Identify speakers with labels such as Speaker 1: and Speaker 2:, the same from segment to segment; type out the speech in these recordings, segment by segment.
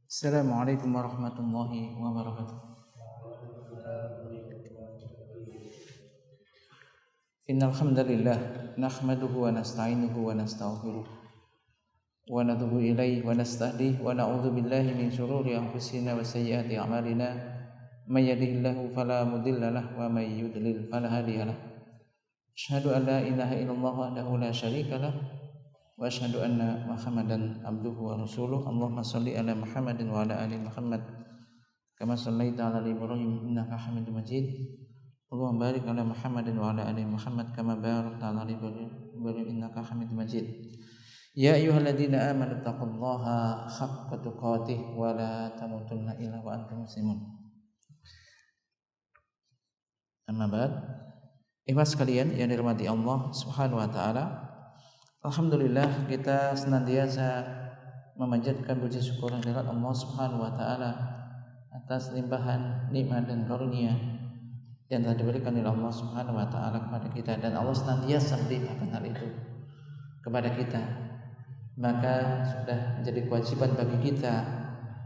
Speaker 1: Assalamualaikum warahmatullahi wabarakatuh. Innal hamdalillah nahmaduhu wa nasta'inuhu wa nastaghfiruh wa natubu ilaihi wa nastahdihi wa na'udzu billahi min shururi anfusina wa sayyiati a'malina may yahdihillahu fala mudilla lahu wa may yudlil fala hadiya lahu. Asyhadu an la ilaha illallah wahdahu la syarika lahu wa asyhadu anna Muhammadan abduhu wa rasuluh. Allahumma shalli ala Muhammadin wa ala ali Muhammad kama shallaita ala Ibrahim innaka Hamidum Majid. Allahumma barik ala Muhammadin wa ala ali Muhammad kama barakta ala Ibrahim innaka Hamidum Majid. Ya ayyuhalladzina amanu taqullaha haqqa tuqatih wa la tamutunna illa wa antum muslimun. Amma ba'd. Ikhwas sekalian yang dirahmati Allah Subhanahu wa taala. Alhamdulillah, kita senantiasa memanjatkan puji syukur kehadirat Allah Subhanahu wa taala atas limpahan nikmat dan karunia yang telah diberikan oleh Allah Subhanahu wa taala kepada kita, dan Allah senantiasa melimpahkan hal itu kepada kita. Maka sudah menjadi kewajiban bagi kita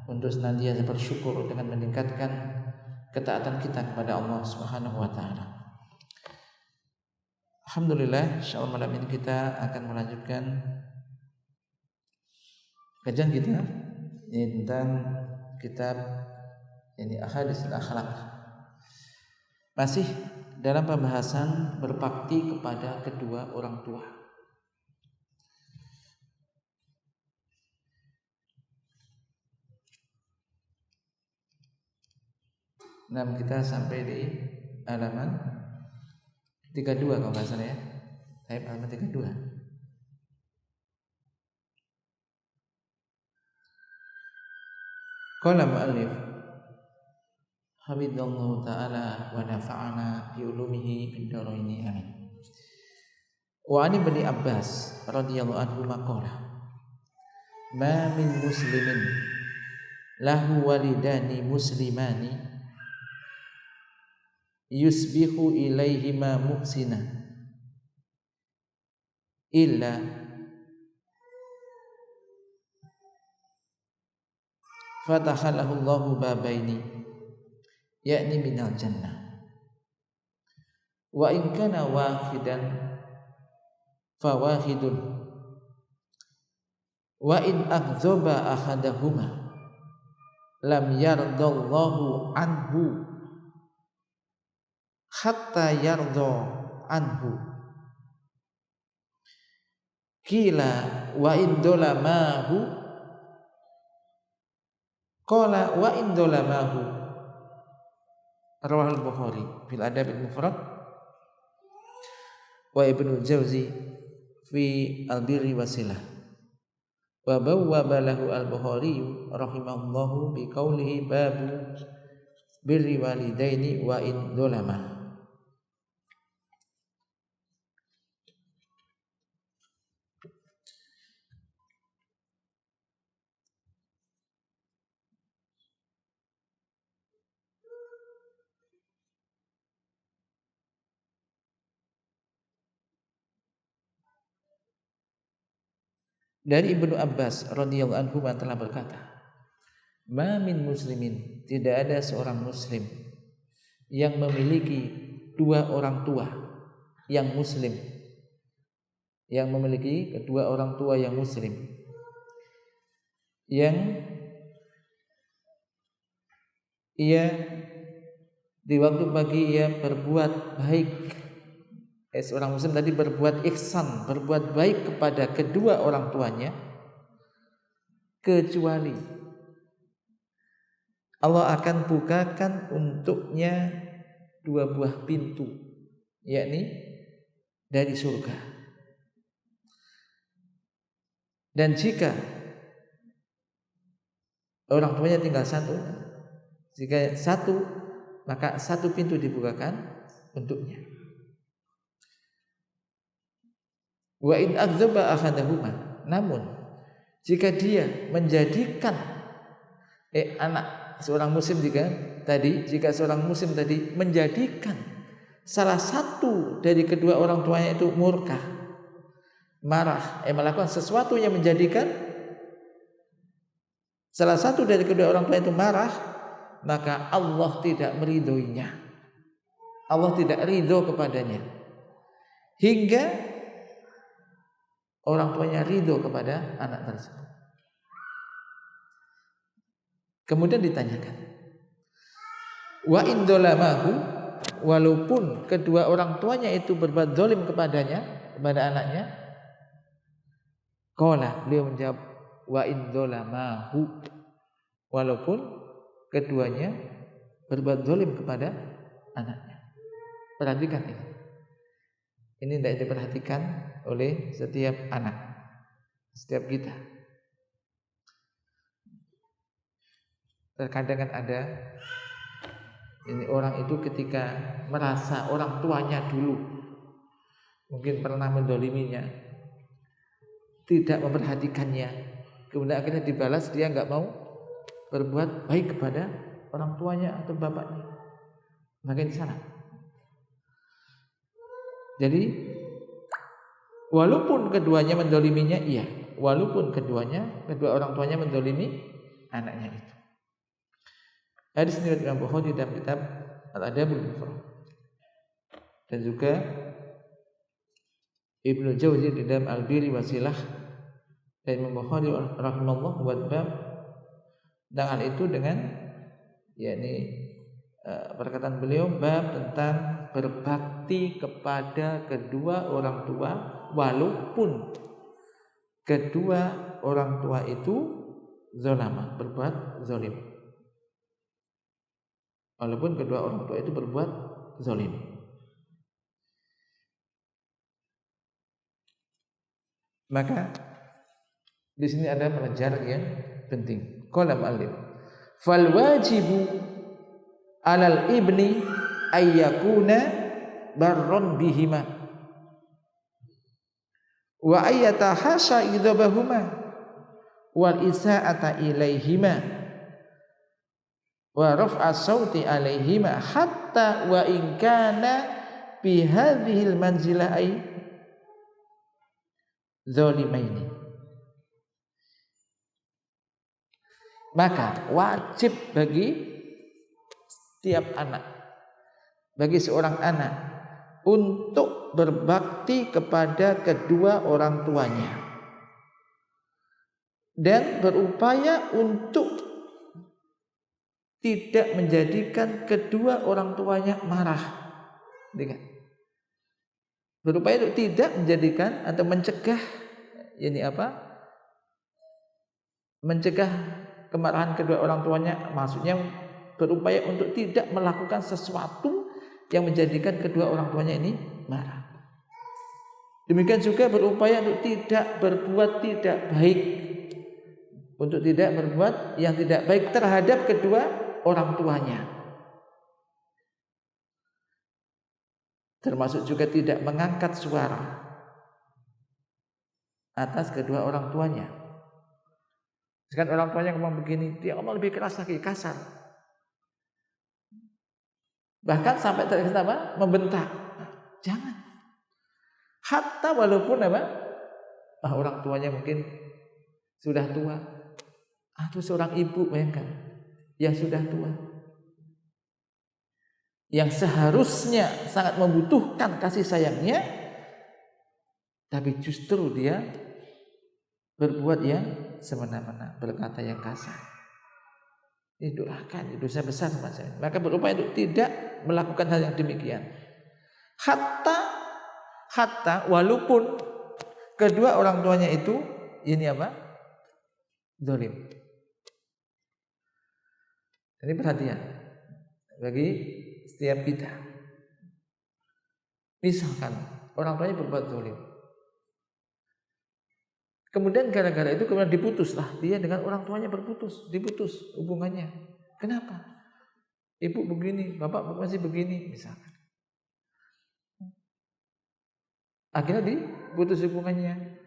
Speaker 1: untuk senantiasa bersyukur dengan meningkatkan ketaatan kita kepada Allah Subhanahu wa taala. Alhamdulillah, insyaallah malam ini kita akan melanjutkan kajian kita tentang kitab Ahadits Akhlaq. Masih dalam pembahasan berbakti kepada kedua orang tua. Nah, kita sampai di halaman 32 kalau nggak salah ya. Saya halaman 32. Qala mu'allif hafidhallahu ta'ala wa nafa'ana bi ulumihi fid dharaini amin. Wa 'an Ibnu Abbas radhiyallahu anhu maqala ma min muslimin lahu walidani muslimani yusbihu ilaihima muhsina illa fatahalahu Allahu babaini yakni minal jannah wa in kana wahidan fawahidun wa in akdzaba ahadahuma lam yardallahu anhu hatta yardo anhu. Qila wa indolamahu qala wa indolamahu. Rawahul Bukhari fil Adab al-Mufrad wa Ibnu Jauzi fi al-Birri wasilah wa bawwaba lahu al-Bukhari rahimahullahu bi qawlihi babu birri walidaini wa indolama. Dari Ibnu Abbas radhiyallahu anhu telah berkata, ma min muslimin, tidak ada seorang muslim yang memiliki dua orang tua yang muslim, yang memiliki kedua orang tua yang muslim, yang ia di waktu pagi ia berbuat baik. Seorang muslim tadi berbuat ihsan, berbuat baik kepada kedua orang tuanya, kecuali Allah akan bukakan untuknya dua buah pintu, yakni dari surga. Dan jika orang tuanya tinggal satu, jika satu, maka satu pintu dibukakan untuknya. Wa in adzaba ahadahuma, namun jika dia menjadikan jika seorang muslim tadi menjadikan salah satu dari kedua orang tuanya itu murka, marah, melakukan sesuatu yang menjadikan salah satu dari kedua orang tua itu marah, maka Allah tidak meridhoinya. Allah tidak ridho kepadanya. Hingga orang tuanya ridho kepada anak tersebut. Kemudian ditanyakan, wa in dzalamahu, walaupun kedua orang tuanya itu berbuat zalim kepadanya, kepada anaknya, qala, beliau menjawab, wa in dzalamahu, walaupun keduanya berbuat zalim kepada anaknya. Perhatikan ini. Ini tidak diperhatikan oleh setiap anak, setiap kita. Terkadang kan ada ini orang itu ketika merasa orang tuanya dulu mungkin pernah mendoliminya, tidak memperhatikannya, kemudian akhirnya dibalas, dia nggak mau berbuat baik kepada orang tuanya atau bapaknya, maka ini salah. Jadi walaupun keduanya mendoliminya, iya, walaupun kedua orang tuanya mendolimi anaknya itu. Hadis ini riwayat Imam Bukhari dalam kitab Al-Adabul Mufrad, dan juga Ibnu Jauzi di dalam Al-Birri Wasilah, dan Imam Bukhari rahimahullah buat bab tentang hal itu dengan yakni perkataan beliau bab tentang berbakti kepada kedua orang tua walaupun kedua orang tua itu zalama, berbuat zalim. Walaupun kedua orang tua itu berbuat zalim. Maka di sini ada pelajaran yang penting. Qala al-mu'allif, fal wajibu 'alal ibni ayyakuna barron bihima wa ayyatahasha idabahuma wal isa'ata ilaihima wa raf'a sauti alaihima hatta wa in kana bi hadhil manzilah ay zalimaini. Maka wajib bagi setiap anak, bagi seorang anak, untuk berbakti kepada kedua orang tuanya dan berupaya untuk tidak menjadikan kedua orang tuanya marah. Berupaya untuk tidak menjadikan atau mencegah mencegah kemarahan kedua orang tuanya, maksudnya berupaya untuk tidak melakukan sesuatu yang menjadikan kedua orang tuanya ini marah. Demikian juga berupaya untuk tidak berbuat tidak baik, untuk tidak berbuat yang tidak baik terhadap kedua orang tuanya, termasuk juga tidak mengangkat suara atas kedua orang tuanya. Sekarang orang tuanya ngomong begini, dia ngomong lebih keras lagi, kasar, bahkan sampai terkesan membentak. Jangan. Hatta walaupun orang tuanya mungkin sudah tua, atau seorang ibu, bayangkan, yang sudah tua, yang seharusnya sangat membutuhkan kasih sayangnya, tapi justru dia berbuat yang semena-mena, berkata yang kasar. Ini durhaka, dosa besar semacam ini. Maka berupaya untuk tidak melakukan hal yang demikian. Hatta walaupun kedua orang tuanya itu zalim. Ini perhatian bagi setiap kita. Misalkan orang tuanya berbuat zalim, kemudian gara-gara itu kemudian diputuslah dia dengan orang tuanya, diputus hubungannya. Kenapa? Ibu begini, bapak masih begini, misalkan. Akhirnya diputus hubungannya.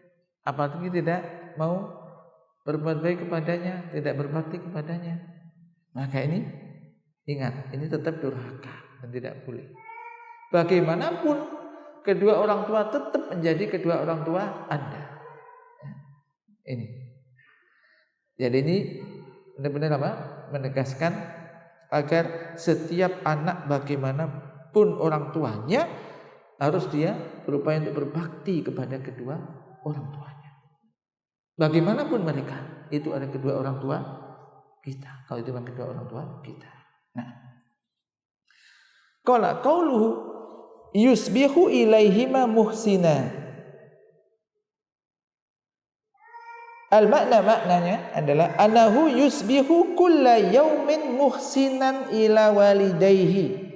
Speaker 1: Apalagi tidak mau berbuat baik kepadanya, tidak berbakti kepadanya. Maka ini ingat, ini tetap durhaka dan tidak boleh. Bagaimanapun kedua orang tua tetap menjadi kedua orang tua Anda. Ini. Jadi ini benar-benar apa? Menegaskan agar setiap anak bagaimanapun orang tuanya harus dia berupaya untuk berbakti kepada kedua orang tuanya. Bagaimanapun mereka, itu ada kedua orang tua kita. Kalau itu memang kedua orang tua kita. Nah, qala qauluhu yusbihu ilaihima muhsina. Maknanya adalah anahu yusbihu kulla yaumin muhsinan ila walidayhi.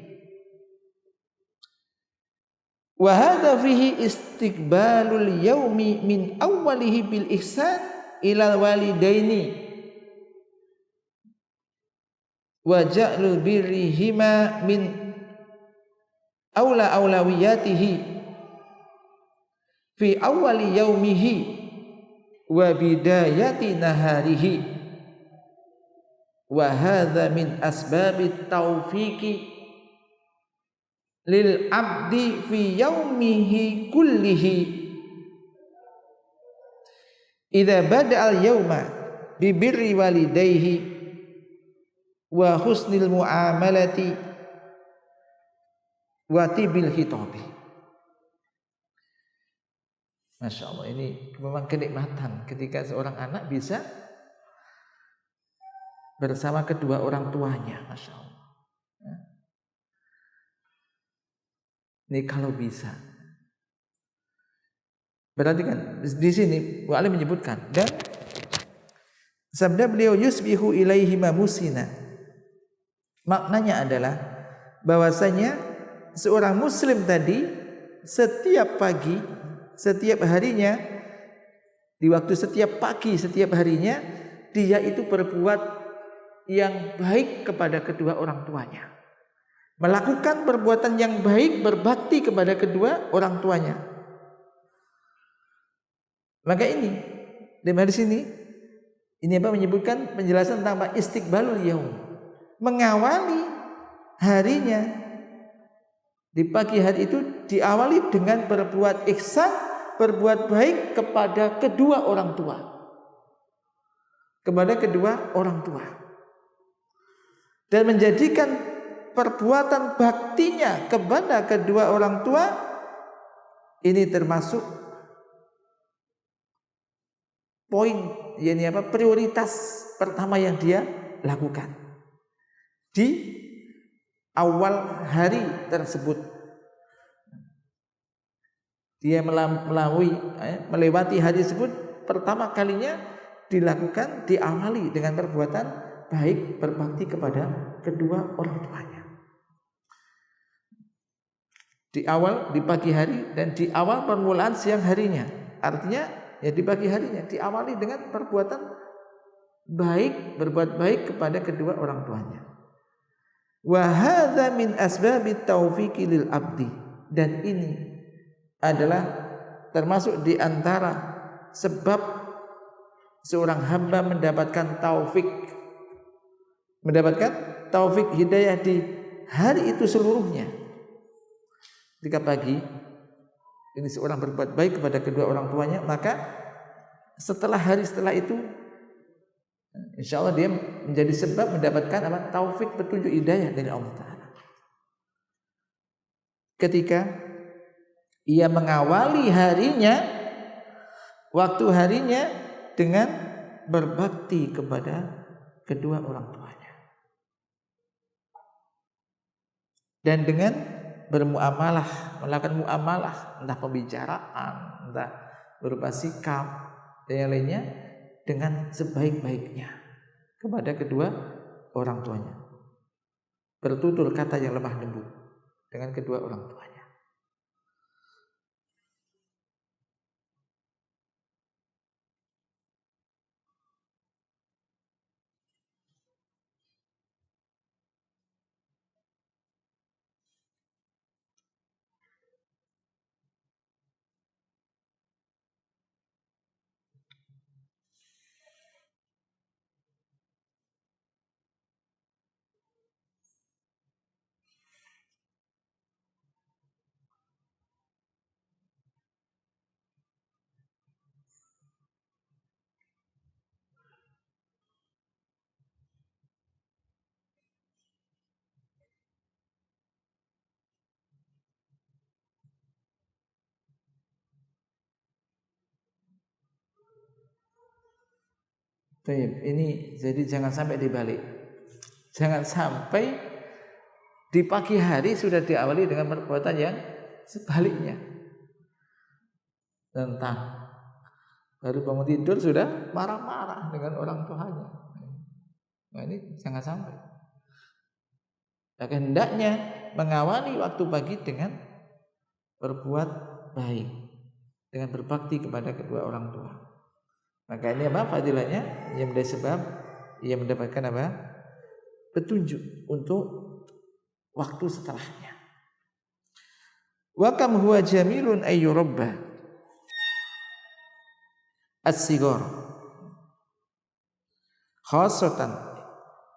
Speaker 1: Wa hadha fihi istiqbalul yaumi min awwalihi bil ihsan ila walidaini wa ja'lul birrihima min awlawiyatihi fi awwali yaumihi wa bidayati naharihi wa hadza min asbabit taufiqi lil abdi fi yaumihi kullihi idza bada'al yauma bi birri walidayhi wa husnil muamalati wa tibil khitabi. Masya Allah, ini memang kenikmatan ketika seorang anak bisa bersama kedua orang tuanya. Masya Allah. Ini kalau bisa. Berarti kan di sini Bu Ali menyebutkan, dan sabda beliau yusbihu ilaihima musina, maknanya adalah bahwasanya seorang muslim tadi setiap pagi, setiap harinya, di waktu setiap pagi, setiap harinya, dia itu berbuat yang baik kepada kedua orang tuanya. Melakukan perbuatan yang baik, berbakti kepada kedua orang tuanya. Maka ini, dari sini, ini apa menyebutkan penjelasan tentang istiqbalul yaum. Mengawali harinya, di pagi hari itu diawali dengan berbuat ihsan, berbuat baik kepada kedua orang tua. Kepada kedua orang tua. Dan menjadikan perbuatan baktinya kepada kedua orang tua ini termasuk poin, yakni apa? Prioritas pertama yang dia lakukan di awal hari tersebut. Dia melewati hari tersebut pertama kalinya dilakukan, diawali dengan perbuatan baik, berbakti kepada kedua orang tuanya. Di awal, di pagi hari, dan di awal permulaan siang harinya. Artinya ya di pagi harinya diawali dengan perbuatan baik, berbuat baik kepada kedua orang tuanya. Wa hadza min asbabit taufiqi lil abdi, dan ini adalah termasuk di antara sebab seorang hamba mendapatkan taufik hidayah di hari itu seluruhnya. Ketika pagi ini seorang berbuat baik kepada kedua orang tuanya, maka setelah itu insya Allah dia menjadi sebab mendapatkan apa? Taufik, petunjuk hidayah dari Allah Ta'ala. Ketika ia mengawali harinya, waktu harinya dengan berbakti kepada kedua orang tuanya. Dan dengan bermuamalah, melakukan muamalah, entah pembicaraan, entah berupa sikap, dan yang lainnya, dengan sebaik-baiknya kepada kedua orang tuanya. Bertutur kata yang lemah lembut dengan kedua orang tuanya. Baik, ini jadi jangan sampai dibalik. Jangan sampai di pagi hari sudah diawali dengan perbuatan yang sebaliknya. Tentang baru bangun tidur sudah marah-marah dengan orang tuanya. Nah, ini jangan sampai. Hendaknya mengawali waktu pagi dengan berbuat baik, dengan berbakti kepada kedua orang tua. Maka ini apa fadilahnya? Yang menjadi sebab ia mendapatkan apa? Petunjuk untuk waktu setelahnya. Wa kam huwa jamilun ayyurabba as-sigar khassatan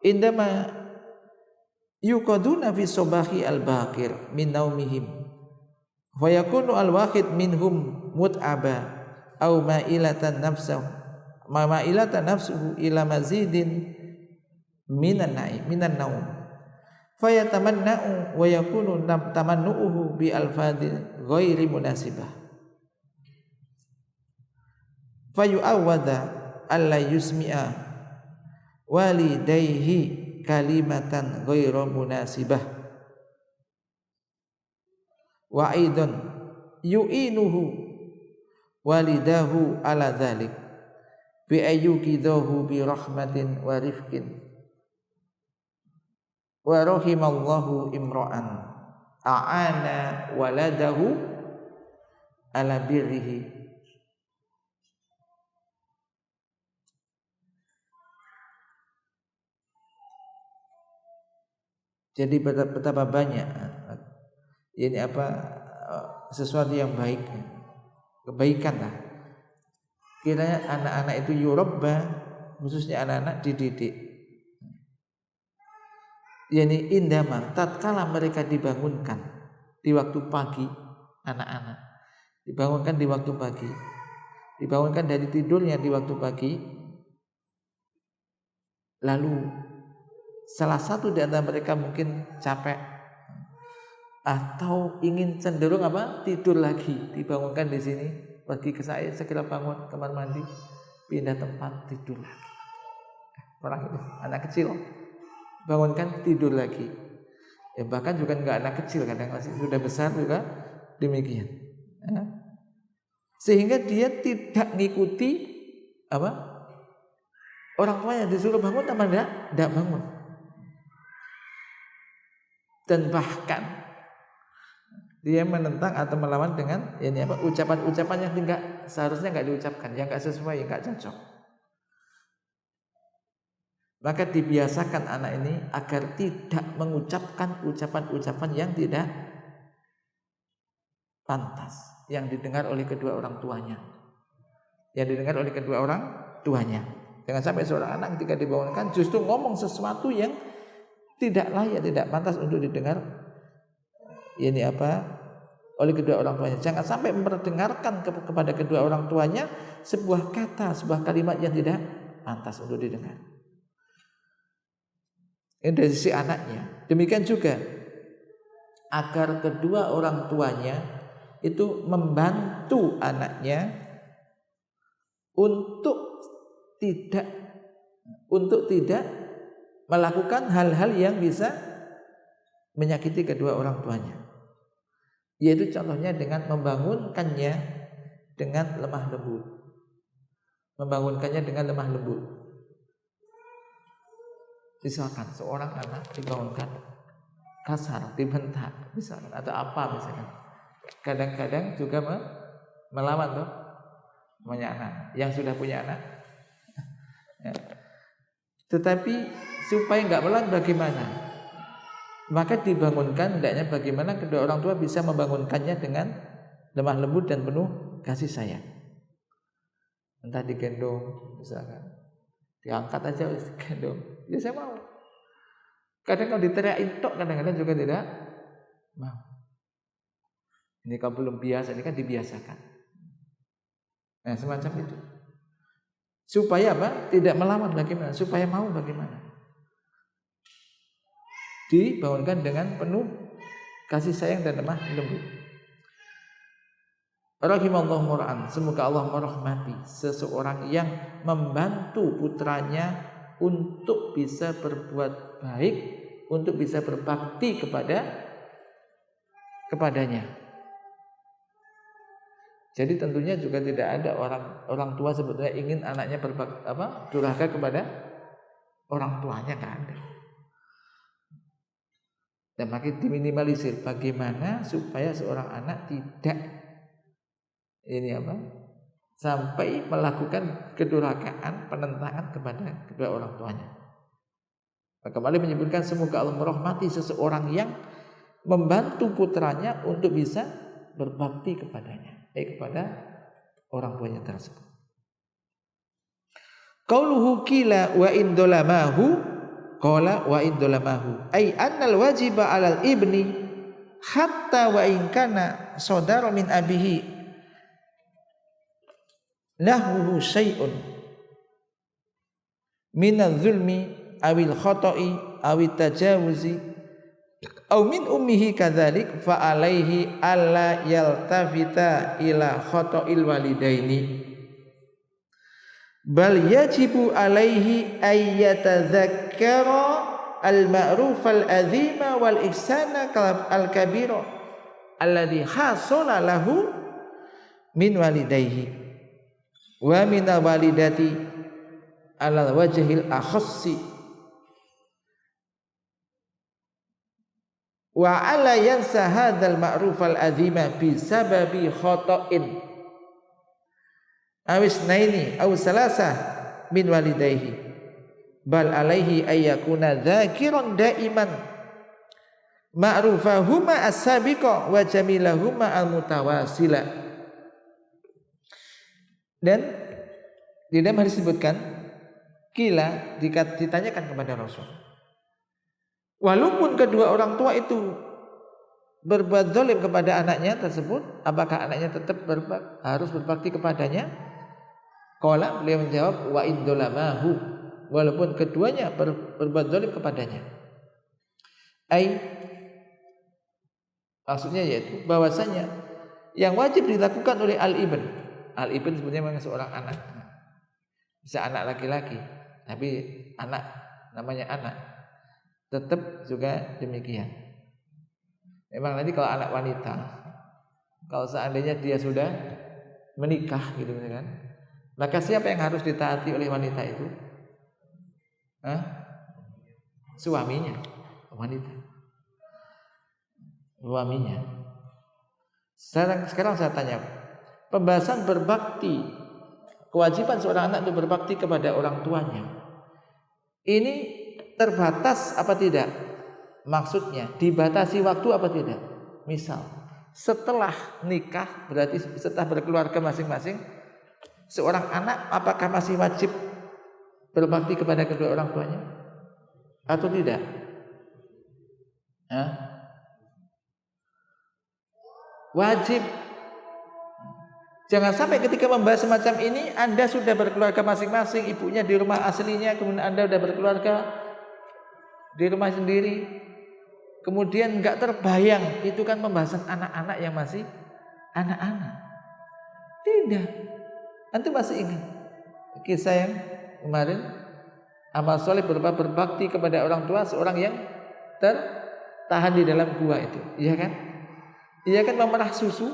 Speaker 1: indama yuqaduna fi sabahi al-baqir min naumihim wa yakunu al-wahid minhum mut'aba aw ma'ilatan nafsuhu ila mazidin minan naum fayatamanna'u wa yakunu tamannu'uhu bi alfadin ghairi munasibah fayu'awwadha alla yusmi'a walidayhi kalimatan ghairu munasibah wa aidan yu'inuhu walidahu ala dhalik bi ayyukidahu bi rahmatin wa rifqin wa rahimallahu imra'an a'ana waladahu ala birrihi. Jadi betapa banyak ini apa sesuatu yang baik, kebaikan lah. Kiranya anak-anak itu yurabba, khususnya anak-anak dididik. Yani indama tatkala mereka dibangunkan di waktu pagi, anak-anak dibangunkan di waktu pagi, dibangunkan dari tidurnya di waktu pagi, lalu salah satu di antara mereka mungkin capek atau ingin cenderung apa tidur lagi, dibangunkan di sini, pergi ke saya segera bangun kamar mandi, pindah tempat tidur lagi. Orang itu anak kecil bangunkan tidur lagi. Ya, bahkan juga enggak anak kecil, kadang masih sudah besar juga demikian. Ya. Sehingga dia tidak mengikuti apa orang tuanya, disuruh bangun tambah enggak bangun. Dan bahkan dia menentang atau melawan dengan ini apa ucapan-ucapan yang seharusnya enggak diucapkan, yang enggak sesuai, yang enggak cocok. Maka dibiasakan anak ini agar tidak mengucapkan ucapan-ucapan yang tidak pantas, yang didengar oleh kedua orang tuanya. Yang didengar oleh kedua orang tuanya. Jangan sampai seorang anak ketika dibangunkan justru ngomong sesuatu yang tidak layak, tidak pantas untuk didengar ini apa oleh kedua orang tuanya. Jangan sampai memperdengarkan kepada kedua orang tuanya sebuah kata, sebuah kalimat yang tidak pantas untuk didengar. Ini dari sisi anaknya. Demikian juga agar kedua orang tuanya itu membantu anaknya untuk tidak melakukan hal-hal yang bisa menyakiti kedua orang tuanya. Yaitu contohnya dengan membangunkannya dengan lemah lembut. Membangunkannya dengan lemah lembut. Misalkan seorang anak dibangunkan kasar, dibentak, misalkan atau apa misalkan. Kadang-kadang juga melawan tuh punya anak, yang sudah punya anak. Ya. Tetapi supaya enggak melawan bagaimana? Maka dibangunkan hendaknya bagaimana kedua orang tua bisa membangunkannya dengan lemah lembut dan penuh kasih sayang. Entah digendong misalkan. Diangkat aja gendong. Ya saya mau. Kadang kalau diteriakin tok kadang-kadang juga tidak mau. Ini kalau belum biasa, ini kan dibiasakan. Nah, semacam itu. Supaya apa? Tidak melawan bagaimana? Supaya mau bagaimana? Dibangunkan dengan penuh kasih sayang dan lemah lembut. Rahimallahu mur'an, semoga Allah merahmati seseorang yang membantu putranya untuk bisa berbuat baik, untuk bisa berbakti kepadanya. Jadi tentunya juga tidak ada orang tua sebetulnya ingin anaknya durhaka kepada orang tuanya, kan ada. Dan makin diminimalisir bagaimana supaya seorang anak tidak sampai melakukan kedurhakaan, penentangan kepada kedua orang tuanya. Kembali menyebutkan semoga Allah merahmati seseorang yang membantu putranya untuk bisa berbakti kepadanya, kepada orang tuanya tersebut. Qauluhu qila wa in dolamahu, qala wa in dolamahu ay annal wajiba 'alal ibni hatta wa in kana saudara min abihi nahwuhu syai'un minal zulmi awil khata'i awit tajawuzi aw min ummihi kadzalik fa alaihi alla yaltafita ila khata'il walidaini bal yajibu alaihi ay yatadzakkara al ma'ruf al azima wal ihsana al kabira alladhi hasala lahu min walidayhi wa min walidati alal wajhil akhassi wa ala yansa hadzal ma'ruf al azima bi sababi khata'in awis naini aw salasah min walidayhi bal alaihi ayyakuna dzakiran daiman ma'rufahuma as-sabiqa wa jamilahuma al-mutawasila. Dan di dalam hadis disebutkan kila ditanyakan kepada Rasul, walaupun kedua orang tua itu berbuat zalim kepada anaknya tersebut, apakah anaknya tetap harus berbakti kepadanya? Qala, beliau menjawab wa in dolamahu, walaupun keduanya berbuat zalim kepadanya. Maksudnya yaitu bahwasanya yang wajib dilakukan oleh al-ibn sebenarnya memang seorang anak, bisa anak laki-laki, tapi anak namanya anak, tetap juga demikian. Memang nanti kalau anak wanita, kalau seandainya dia sudah menikah gitu kan, maka siapa yang harus ditaati oleh wanita itu? Suaminya, suaminya. Sekarang saya tanya, pembahasan berbakti, kewajiban seorang anak untuk berbakti kepada orang tuanya, ini terbatas apa tidak? Maksudnya dibatasi waktu apa tidak? Misal setelah nikah, berarti setelah berkeluarga masing-masing, seorang anak apakah masih wajib berbakti kepada kedua orang tuanya atau tidak? Wajib. Jangan sampai ketika membahas semacam ini Anda sudah berkeluarga masing-masing, ibunya di rumah aslinya, kemudian Anda sudah berkeluarga di rumah sendiri, kemudian nggak terbayang itu kan pembahasan anak-anak yang masih anak-anak. Tidak. Anda masih ingat kisah yang kemarin, amal soleh berupa berbakti kepada orang tua seorang yang tertahan di dalam gua itu, iya kan? Iya kan, memerah susu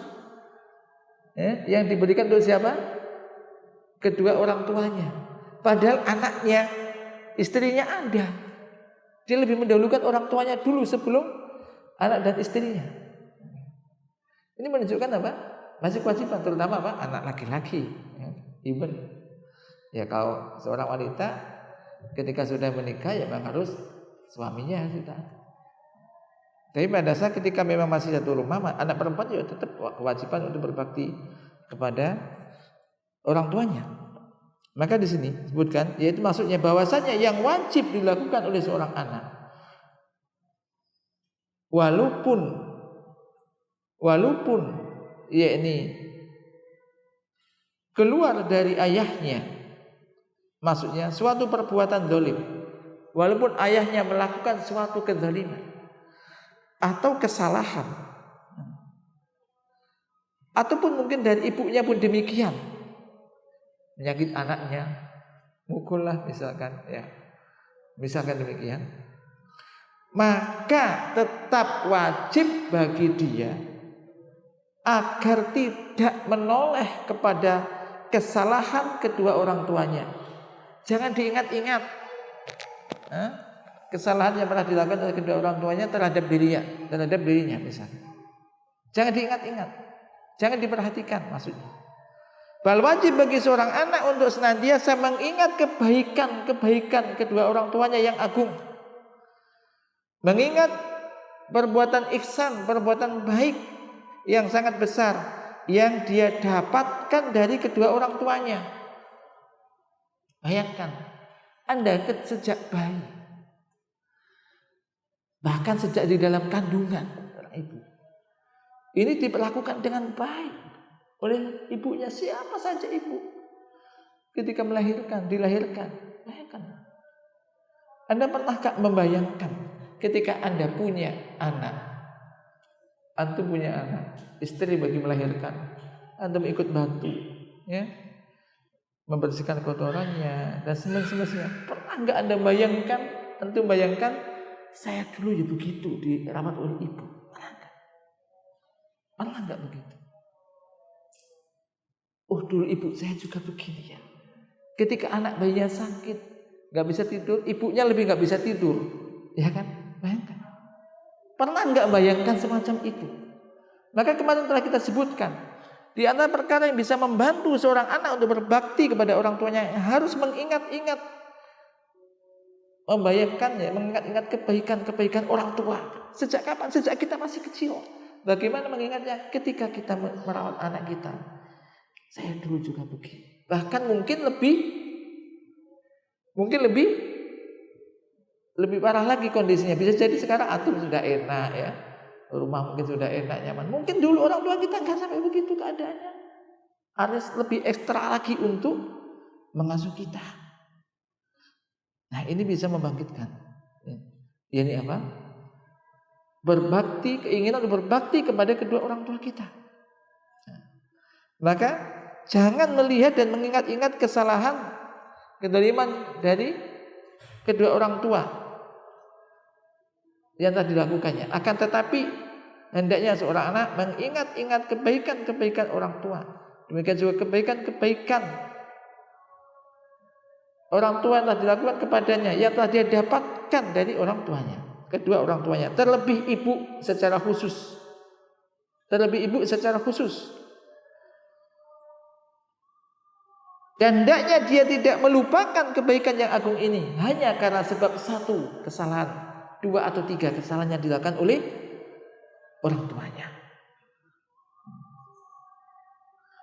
Speaker 1: yang diberikan untuk siapa? Kedua orang tuanya. Padahal anaknya, istrinya ada. Dia lebih mendahulukan orang tuanya dulu sebelum anak dan istrinya. Ini menunjukkan apa? Masih kewajiban, terutama apa? Anak laki-laki. Even. Ya kalau seorang wanita ketika sudah menikah ya memang harus suaminya harus taat. Tapi pada saat ketika memang masih satu rumah, anak perempuan juga tetap kewajiban untuk berbakti kepada orang tuanya. Maka di sini disebutkan, yaitu maksudnya bahwasanya yang wajib dilakukan oleh seorang anak, walaupun yakni keluar dari ayahnya, maksudnya suatu perbuatan zalim, walaupun ayahnya melakukan suatu kezaliman atau kesalahan,
Speaker 2: Ataupun mungkin dari ibunya pun demikian. Menyakit anaknya, mukul lah misalkan, ya. Misalkan demikian. Maka tetap wajib bagi dia agar tidak menoleh kepada kesalahan kedua orang tuanya. Jangan diingat-ingat kesalahan yang pernah dilakukan oleh kedua orang tuanya terhadap dirinya misalnya. Jangan diingat-ingat, jangan diperhatikan maksudnya. Bal wajib bagi seorang anak untuk senantiasa mengingat kebaikan kedua orang tuanya yang agung. Mengingat perbuatan ihsan, perbuatan baik yang sangat besar yang dia dapatkan dari kedua orang tuanya. Bayangkan, Anda sejak bayi, bahkan sejak di dalam kandungan ibu, ini diperlakukan dengan baik oleh ibunya, siapa saja ibu. Ketika dilahirkan. Bayangkan. Anda pernahkah membayangkan ketika Anda punya anak, antum punya anak, istri bagi melahirkan, antum ikut bantu, ya, membersihkan kotorannya dan semestinya. Pernah nggak Anda bayangkan, antum bayangkan, saya dulu ya begitu dirawat oleh ibu. Pernah nggak begitu? Oh, dulu ibu saya juga begini ya. Ketika anak bayinya sakit, nggak bisa tidur, ibunya lebih nggak bisa tidur, ya kan? Bayangkan. Pernah nggak bayangkan semacam itu? Maka kemarin telah kita sebutkan, di antara perkara yang bisa membantu seorang anak untuk berbakti kepada orang tuanya, harus mengingat-ingat, membayangkannya, mengingat-ingat kebaikan orang tua. Sejak kapan? Sejak kita masih kecil. Bagaimana mengingatnya? Ketika kita merawat anak kita. Saya dulu juga begini. Bahkan mungkin lebih parah lagi kondisinya. Bisa jadi sekarang antum sudah enak, ya, rumah mungkin sudah enak, nyaman. Mungkin dulu orang tua kita nggak sampai begitu keadaannya. Harus lebih ekstra lagi untuk mengasuh kita. Nah, ini bisa membangkitkan. Ini apa? Keinginan untuk berbakti kepada kedua orang tua kita. Maka jangan melihat dan mengingat-ingat kesalahan, kedoliman dari kedua orang tua yang telah dilakukannya. Akan tetapi hendaknya seorang anak mengingat-ingat kebaikan orang tua. Demikian juga kebaikan orang tua yang telah dilakukan kepadanya, yang telah dia dapatkan dari orang tuanya, kedua orang tuanya. Terlebih ibu secara khusus. Dan hendaknya dia tidak melupakan kebaikan yang agung ini hanya karena sebab satu kesalahan, 2 atau 3 kesalahan yang dilakukan oleh orang tuanya.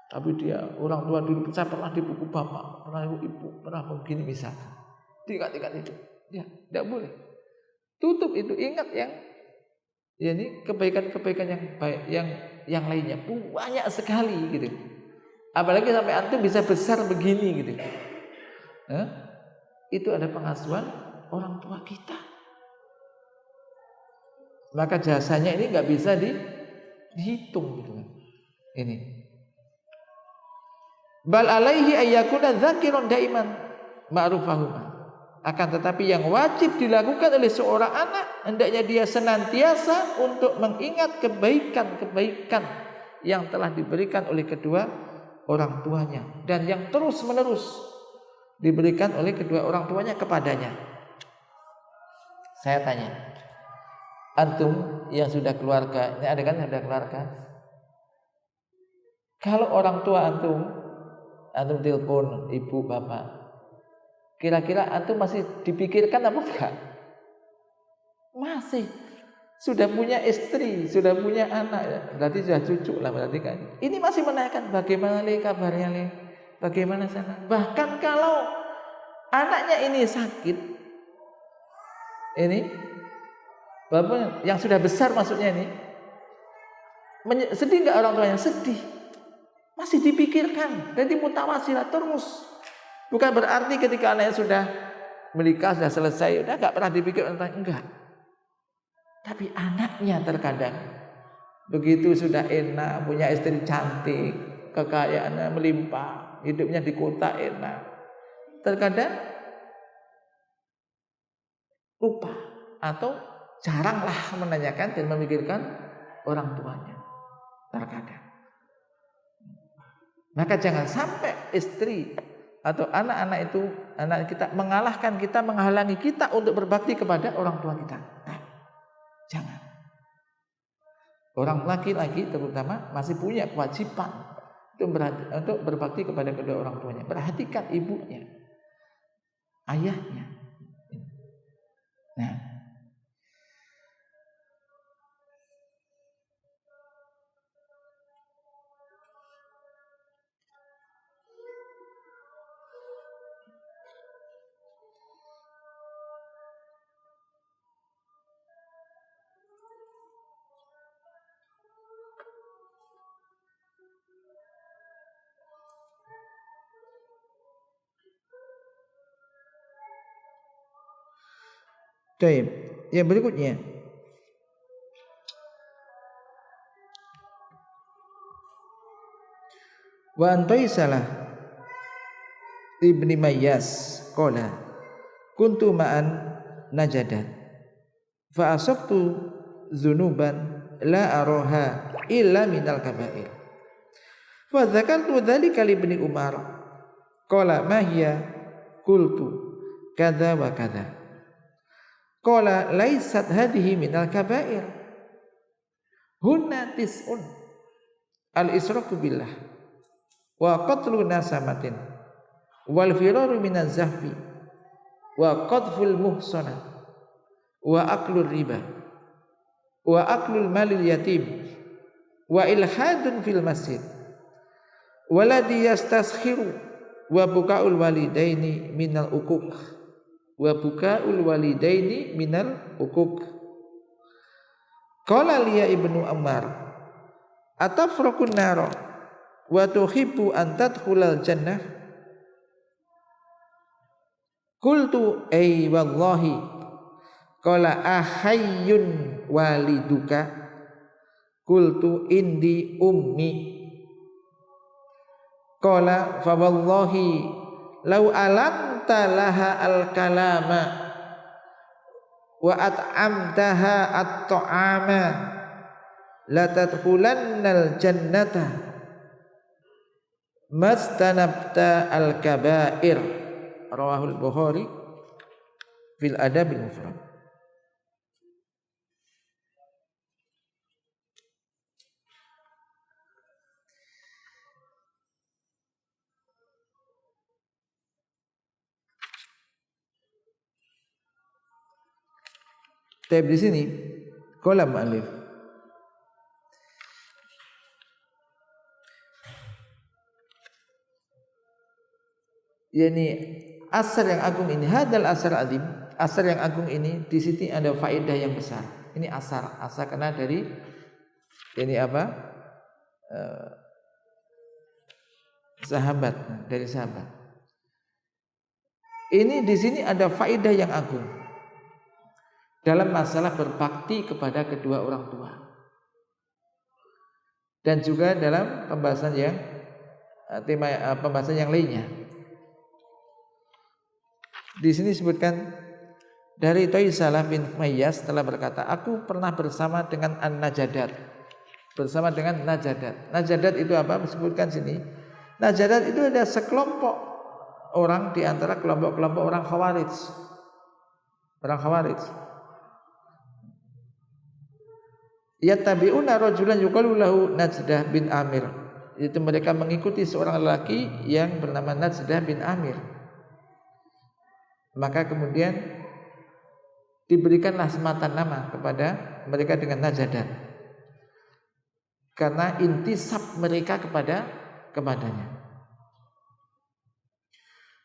Speaker 2: Tapi dia orang tua dulu, saya pernah dipukul bapak, pernah ibu, pernah begini misalkan. Tingkat itu, ya tidak boleh. Tutup itu, ingat yang ini kebaikan yang baik, yang lainnya banyak sekali gitu. Apalagi sampai antum bisa besar begini gitu. Itu ada pengasuhan orang tua kita. Maka jasanya ini nggak bisa dihitung gitu kan. Ini. Bal alaihi ayyakuna dzakiran daiman ma'rufahuma. Akan tetapi yang wajib dilakukan oleh seorang anak, hendaknya dia senantiasa untuk mengingat kebaikan yang telah diberikan oleh kedua orang tuanya dan yang terus-menerus diberikan oleh kedua orang tuanya kepadanya. Saya tanya, antum yang sudah keluarga, ini ada kan sudah keluarga? Kalau orang tua antum telepon ibu bapak, kira-kira antum masih dipikirkan apa enggak? Masih. Sudah punya istri, sudah punya anak, ya. Berarti sudah cucu lah berarti kan. Ini masih menanyakan bagaimana kabarnya, bagaimana sana. Bahkan kalau anaknya ini sakit, ini bapak yang sudah besar maksudnya ini, sedih nggak orang tuanya? Sedih. Masih dipikirkan, jadi mutawasilah terus. Bukan berarti ketika anaknya sudah menikah, sudah selesai, udah nggak pernah dipikir tentang, enggak. Tapi anaknya terkadang Begitu sudah enak, punya istri cantik, kekayaannya melimpah, hidupnya di kota enak, terkadang lupa atau jaranglah menanyakan dan memikirkan orang tuanya terkadang. Maka jangan sampai istri atau anak-anak itu, anak kita mengalahkan kita, menghalangi kita untuk berbakti kepada orang tua kita. Nah, jangan. Orang laki-laki terutama masih punya kewajiban untuk berbakti kepada kedua orang tuanya. Perhatikan ibunya, ayahnya. Nah, baik. Yang berikutnya, wa antaisalah ibni Mayyas qala kuntu ma'an najadat fa asabtu dzunuban la araha illa minal kaba'ir fa dzakartu dzalika li ibni Umar qala ma hiya qultu kadza wa kadza qala laisat hadhihi minal kaba'ir hunna tis'un al-israku billah wa qatlu nasamatin wal firaru minaz zahfi wa qadful muhsanat wa aklur riba wa aklul malil yatim wa ilhadun fil masjid waladi yastaskhiru wa bukaul walidaini minal uquq wa bukaul walidaini minal uquq qala liya ibnu Ammar atafraqun nara wa tuhibbu an tadkhulal jannah qultu ay wallahi qala ahayyun waliduka qultu indi ummi qala fa wallahi law alanta laha al kalama wa at'amtaha at-ta'ama la tadkhulannal jannata mastanabta al-kaba'ir rawahul Bukhari fil adabil mufrad. Tapi di sini qala mu'allif yani asar yang agung ini, hadal asar azim, asar yang agung ini, di sini ada faedah yang besar. Ini asar karena dari ini apa? Sahabat, dari sahabat. Ini di sini ada faedah yang agung dalam masalah berbakti kepada kedua orang tua, dan juga dalam pembahasan yang pembahasan yang lainnya. Di sini disebutkan dari Thaisalah bin Mayyas telah berkata, aku pernah bersama dengan An-Najadat, bersama dengan Najadat. Najadat itu apa? Disebutkan sini. Najadat itu ada sekelompok orang di antara kelompok-kelompok orang Khawarij. Orang Khawarij. Yattabi'una rajulan yuqalu lahu Najdah bin Amir. Itu mereka mengikuti seorang lelaki yang bernama Najdah bin Amir. Maka kemudian diberikanlah sematan nama kepada mereka dengan Najadat, karena intisab mereka kepadanya.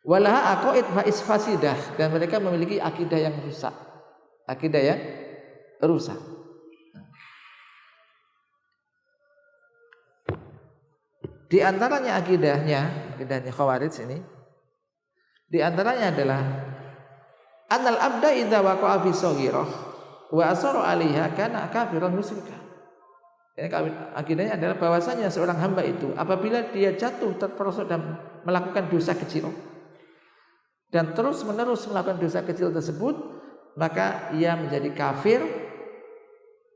Speaker 2: Walaha aqaid fasidah, dan mereka memiliki akidah yang rusak. Akidah yang rusak. Di antaranya akidahnya Khawarij ini, di antaranya adalah anal abda idza waqa'a fi shaghirah wa asara 'alaiha kana kafiran musyrika. Ini akidahnya adalah bahwasanya seorang hamba itu apabila dia jatuh terperosok dan melakukan dosa kecil dan terus menerus melakukan dosa kecil tersebut, maka ia menjadi kafir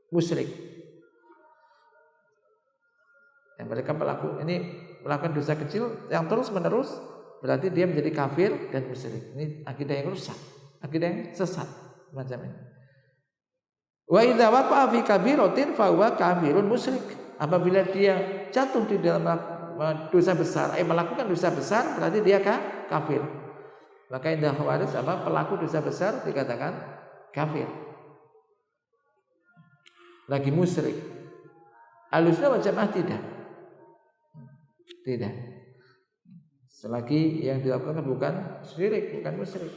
Speaker 2: musyrik. Yang mereka melakukan dosa kecil yang terus menerus, berarti dia menjadi kafir dan musyrik. Ini akidah yang rusak, akidah yang sesat macam ini. Wa idza waqa'a fi kabiratin fa huwa kafirun musyrik. Apabila dia jatuh di dalam dosa besar, melakukan dosa besar, berarti dia kafir. Maka indah Khawarij pelaku dosa besar dikatakan kafir. Lagi musyrik. Ahlussunnah wal Jamaah tidak. Tidak. Selagi yang dilakukan bukan syirik, bukan musyrik.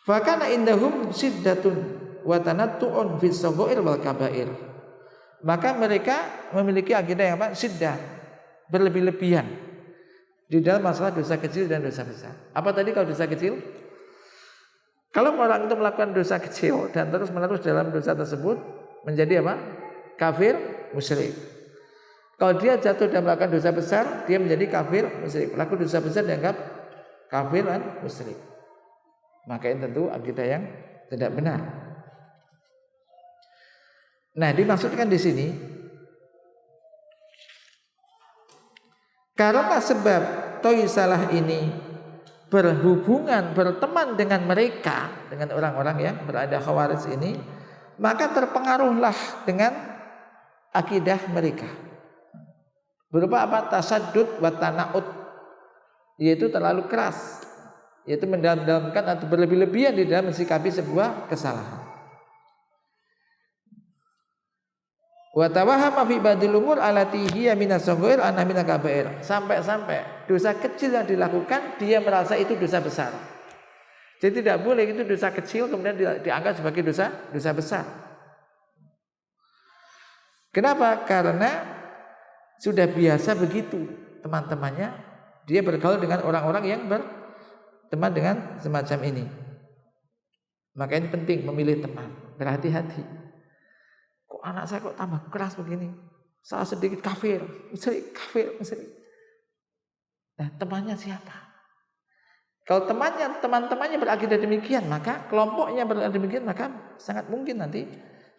Speaker 2: Fakana indahum siddatun wa tanattu'un fi shaghair wal kabair. Maka mereka memiliki akidah yang siddah, berlebih-lebihan di dalam masalah dosa kecil dan dosa besar. Apa tadi kalau dosa kecil? Kalau orang itu melakukan dosa kecil dan terus menerus dalam dosa tersebut menjadi apa? Kafir, musyrik. Kalau dia jatuh dan melakukan dosa besar, dia menjadi kafir, musyrik. Melakukan dosa besar dianggap kafir dan musyrik. Maka ini tentu akidah yang tidak benar. Nah, dimaksudkan di sini karena sebab Toisalah ini berhubungan, berteman dengan mereka, dengan orang-orang yang berada Khawarij ini, maka terpengaruhlah dengan akidah mereka. Berupa apa? Tasaddud wa tana'ud, yaitu terlalu keras, yaitu mendalamkan atau berlebih-lebihan di dalam mensikapi sebuah kesalahan. Wa tawahama fi badil umur allati hiya minas saghair ana minal kabair. Sampai-sampai dosa kecil yang dilakukan dia merasa itu dosa besar. Jadi tidak boleh itu dosa kecil kemudian dianggap sebagai dosa besar. Kenapa? Karena sudah biasa begitu teman-temannya, dia bergaul dengan orang-orang yang berteman dengan semacam ini. Maka ini penting memilih teman, berhati-hati. Kok anak saya kok tambah keras begini? Salah sedikit kafir, kafir. Nah, temannya siapa? Kalau teman-temannya berakidah demikian, maka kelompoknya berakidah demikian, maka sangat mungkin nanti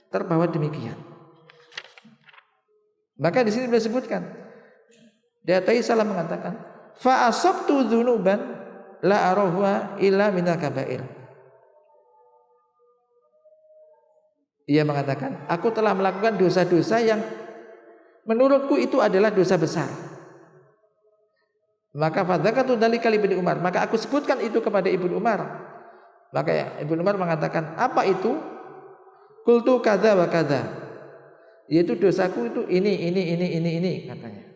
Speaker 2: terbawa demikian. Maka di sini disebutkan, Datai salah mengatakan, fa asabtu dzunuban la arahuha illa minal kabair. Ia mengatakan, aku telah melakukan dosa-dosa yang menurutku itu adalah dosa besar. Maka fadzakatu dzalika li Ibnu Umar, maka aku sebutkan itu kepada Ibnu Umar. Maka Ibnu Umar mengatakan, apa itu? Qultu kadza wa kadza. Yaitu dosaku itu ini katanya.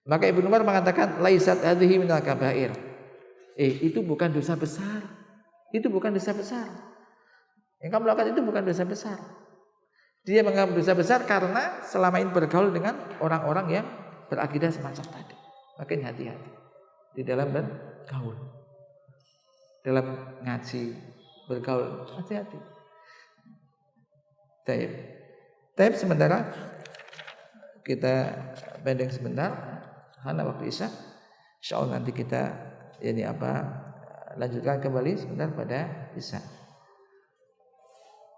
Speaker 2: Maka Ibnu Umar mengatakan, laisat hadhihi minal kabair. Itu bukan dosa besar. Itu bukan dosa besar. Yang kamu lakukan itu bukan dosa besar. Dia menganggap dosa besar karena selama ini bergaul dengan orang-orang yang berakidah semacam tadi. Makin hati-hati di dalam bergaul, dalam ngaji, bergaul, hati-hati. Taib sementara kita pending sebentar, karena waktu Isya. Insyaallah nanti kita lanjutkan kembali sebentar pada Isya.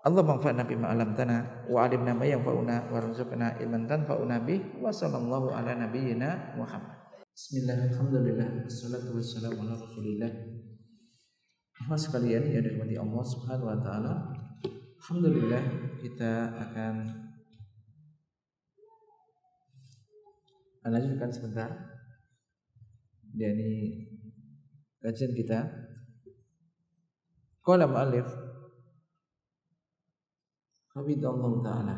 Speaker 2: Allah manfa'na bima 'allamtana wa 'allimna ma yanfa'una warzuqna ilman tanfa'una bih wa sallallahu ala nabiyyina Muhammad. Bismillahirrahmanirrahim. Wassalatu wassalamu ala Rasulillah. Mas sekalian yang dirahmati Allah Subhanahu wa taala. Alhamdulillah kita akan lanjutkan sebentar dari kajian kita. Qala mu'allif Habibullah ta'ala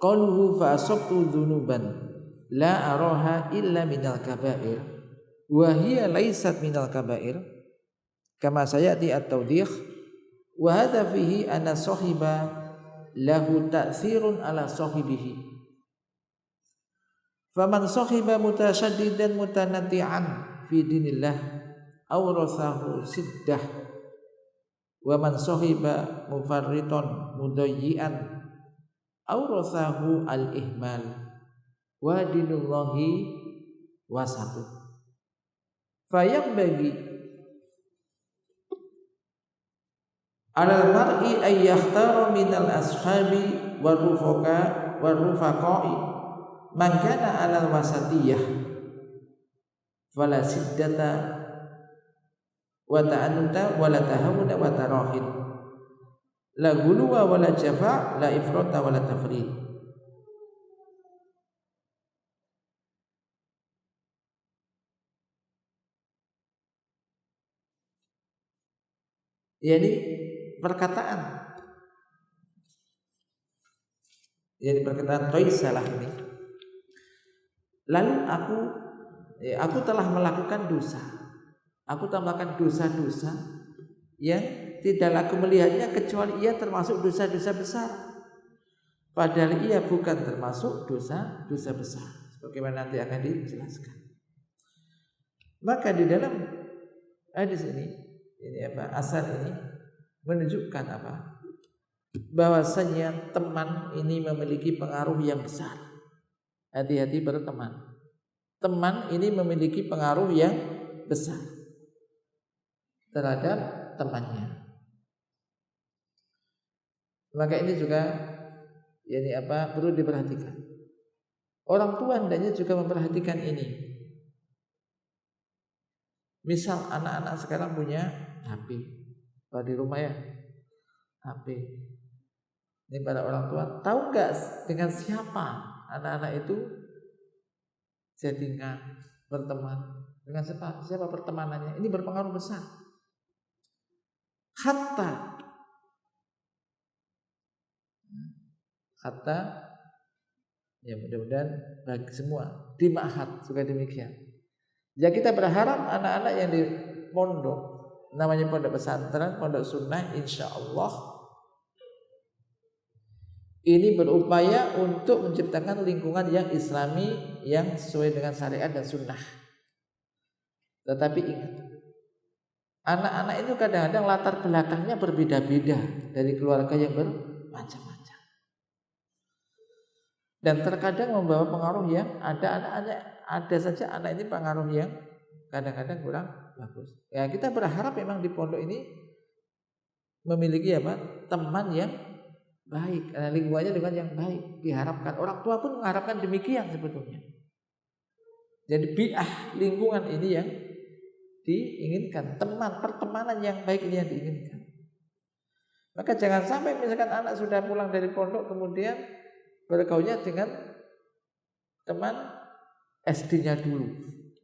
Speaker 2: qaluhu fa asabtu dzunuban la araha illa minal kabair wa hiya laysat minal kabair kama sayati at-tawdih wa hadha fihi anna sahiba lahu ta'thirun ala sahibihi faman sahiba mutasyaddidan mutanatti'an fi dinillah awrathahu siddah Wa man sahiba mufarriton mudayyi'an awrathahu al-ihmal wa dinullahi wasatu. Fayambagi alal mar'i ay yakhtara minal ashabi warufaqa'i man kana alal wasatiyah fala siddata wa ta'anuta wa la tahawuna wa tarahid la guluwa wa la jafa la ifrata wa la tafrid. Yani perkataan Qaisalah ini. Lalu aku telah melakukan dosa. Aku telah melakukan dosa-dosa yang tidak aku melihatnya kecuali ia termasuk dosa-dosa besar. Padahal ia bukan termasuk dosa-dosa besar. Sebagaimana nanti akan dijelaskan. Maka di dalam hadis ini asal ini menunjukkan bahwasanya teman ini memiliki pengaruh yang besar. Hati-hati berteman. Teman ini memiliki pengaruh yang besar terhadap temannya. Maka ini juga perlu diperhatikan. Orang tua hendaknya juga memperhatikan ini. Misal anak-anak sekarang punya HP, kalau di rumah ya HP. Ini para orang tua tahu nggak dengan siapa anak-anak itu settingan berteman, dengan siapa pertemanannya. Ini berpengaruh besar. Hatta ya mudah-mudahan bagi semua di ma'had juga demikian. Ya kita berharap anak-anak yang di pondok, namanya pondok pesantren, pondok sunnah, insya Allah ini berupaya untuk menciptakan lingkungan yang islami yang sesuai dengan syariat dan sunnah. Tetapi ingat, anak-anak itu kadang-kadang latar belakangnya berbeda-beda dari keluarga yang bermacam-macam. Dan terkadang membawa pengaruh yang ada saja anak ini pengaruh yang kadang-kadang kurang bagus. Ya kita berharap memang di pondok ini memiliki teman yang baik, lingkungannya dengan yang baik diharapkan. Orang tua pun mengharapkan demikian sebetulnya. Jadi bi'ah lingkungan ini yang diinginkan, pertemanan yang baik ini yang diinginkan. Maka jangan sampai misalkan anak sudah pulang dari pondok kemudian bergaulnya dengan teman SD-nya dulu.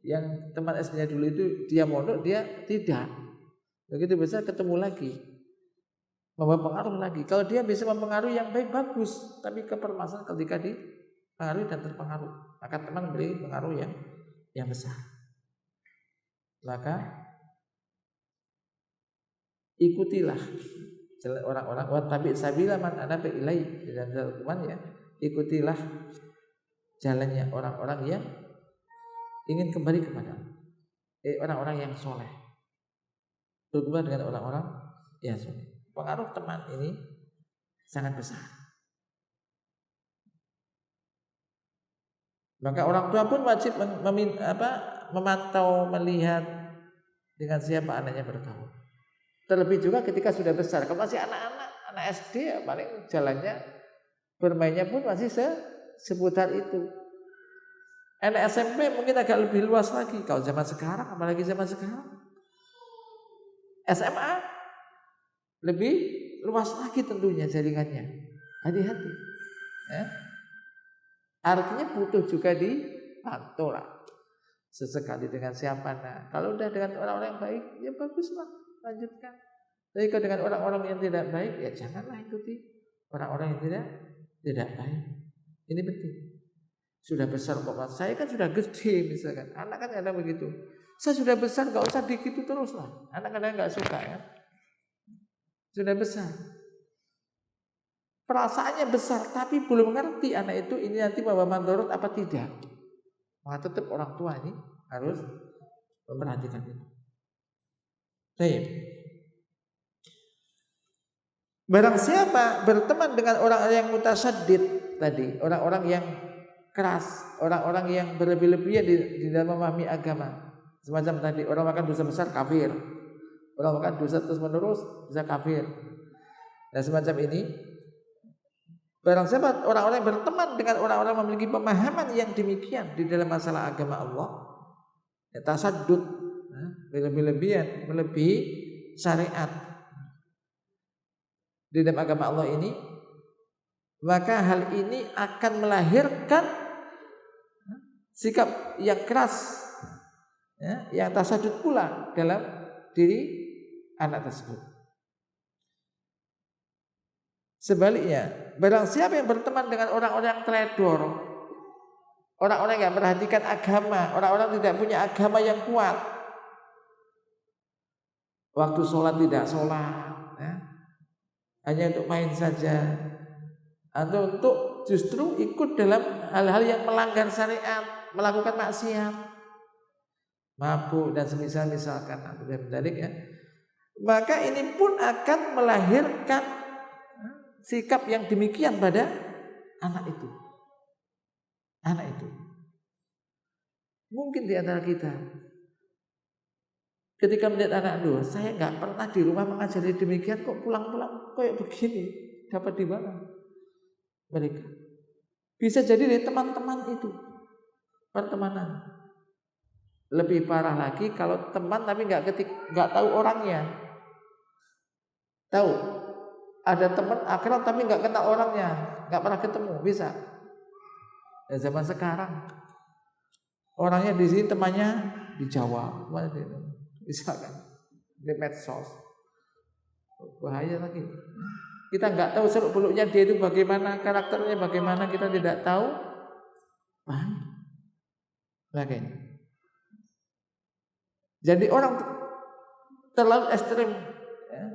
Speaker 2: Yang teman SD-nya dulu itu dia mondok, dia tidak. Begitu besar ketemu lagi, membawa pengaruh lagi. Kalau dia bisa mempengaruhi yang baik bagus, tapi kepermasalahan ketika dipengaruhi dan terpengaruh, maka teman beri pengaruh yang besar. Maka ikutilah jalan orang-orang, wa tabi' sabila man anaba ilai, dalam hukuman ya, ikutilah jalannya orang-orang yang ingin kembali kepada orang-orang yang soleh. Berhubungan dengan orang-orang yang soleh. Pengaruh teman ini sangat besar. Maka orang tua pun wajib memantau, melihat dengan siapa anaknya bergaul. Terlebih juga ketika sudah besar. Kalau masih anak SD ya paling jalannya bermainnya pun masih seputar itu. Anak SMP mungkin agak lebih luas lagi. Kalau zaman sekarang, apalagi zaman sekarang, SMA lebih luas lagi tentunya jaringannya. Hati-hati. Ya. Artinya butuh juga dipantau lah. Sesekali dengan siapa. Nah, kalau udah dengan orang-orang yang baik, ya baguslah, lanjutkan. Tapi kalau dengan orang-orang yang tidak baik, ya janganlah ikuti orang-orang yang tidak baik. Ini penting. Sudah besar Bapak, saya kan sudah gede misalkan. Anak kan kadang begitu. Saya sudah besar, gak usah begitu terus lah. Anak kadang gak suka ya. Sudah besar. Perasaannya besar, tapi belum mengerti anak itu ini nanti bawa mandorot apa tidak. Maka tetap orang tua ini harus memperhatikan itu. Baik. Barang siapa berteman dengan orang yang mutasaddid tadi, orang-orang yang keras, orang-orang yang berlebih-lebihan di dalam memahami agama. Semacam tadi, orang makan dosa besar kafir. Orang makan dosa terus menerus bisa kafir. Dan semacam ini, barang siapa orang-orang yang berteman dengan orang-orang memiliki pemahaman yang demikian di dalam masalah agama Allah, ya, tasaddud, berlebih-lebihan, melebihi syariat di dalam agama Allah ini, maka hal ini akan melahirkan sikap yang keras, ya, yang tasaddud pula dalam diri anak tersebut. Sebaliknya, barang siapa yang berteman dengan orang-orang yang teledor, orang-orang yang memperhatikan agama, orang-orang tidak punya agama yang kuat, waktu sholat tidak sholat, ya, hanya untuk main saja, atau untuk justru ikut dalam hal-hal yang melanggar syariat, melakukan maksiat, mabuk dan misalkan ya, maka ini pun akan melahirkan sikap yang demikian pada anak itu. Mungkin di antara kita ketika melihat anak, saya nggak pernah di rumah mengajari demikian, kok pulang-pulang kayak begini, dapat di mana mereka? Bisa jadi dari teman-teman itu, pertemanan. Lebih parah lagi kalau teman tapi nggak tahu orangnya. Tahu ada teman akrab tapi nggak kenal orangnya, nggak pernah ketemu, bisa. Dan zaman sekarang orangnya di sini, temannya di Jawa, misalkan di medsos, bahaya lagi. Kita nggak tahu seluk beluknya dia itu bagaimana, karakternya bagaimana, kita tidak tahu. Makanya, jadi orang terlalu ekstrem, ya,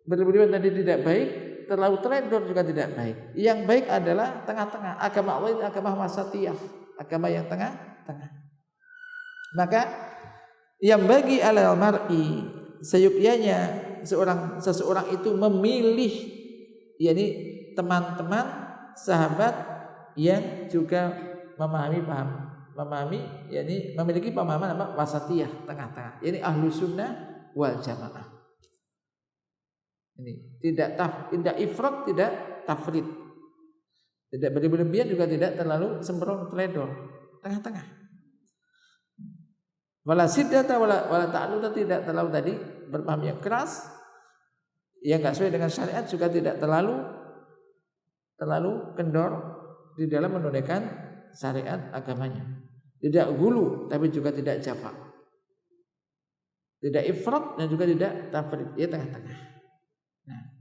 Speaker 2: berlebihan tadi tidak baik, terlalu teledor juga tidak baik. Yang baik adalah tengah-tengah. Agama Allah itu agama wasatiyah, agama yang tengah-tengah. Maka yang bagi alal mar'i, seyukyanya seseorang itu memilih, yakni teman-teman, sahabat yang juga memahami, yakni memiliki pemahaman apa? Wasatiyah, tengah-tengah. Yakni ahlu sunnah wal jamaah. Ini tidak ifrat, tidak tafrid, tidak berlebihan juga tidak terlalu sembrono teledor, tengah-tengah. Wala siddata wala ta'anuta, tidak terlalu tadi berpaham yang keras, yang enggak sesuai dengan syariat, juga tidak terlalu kendor di dalam menunaikan syariat agamanya. Tidak gulu tapi juga tidak jafa. Tidak ifrat dan juga tidak tafrid, ya tengah-tengah. Nah,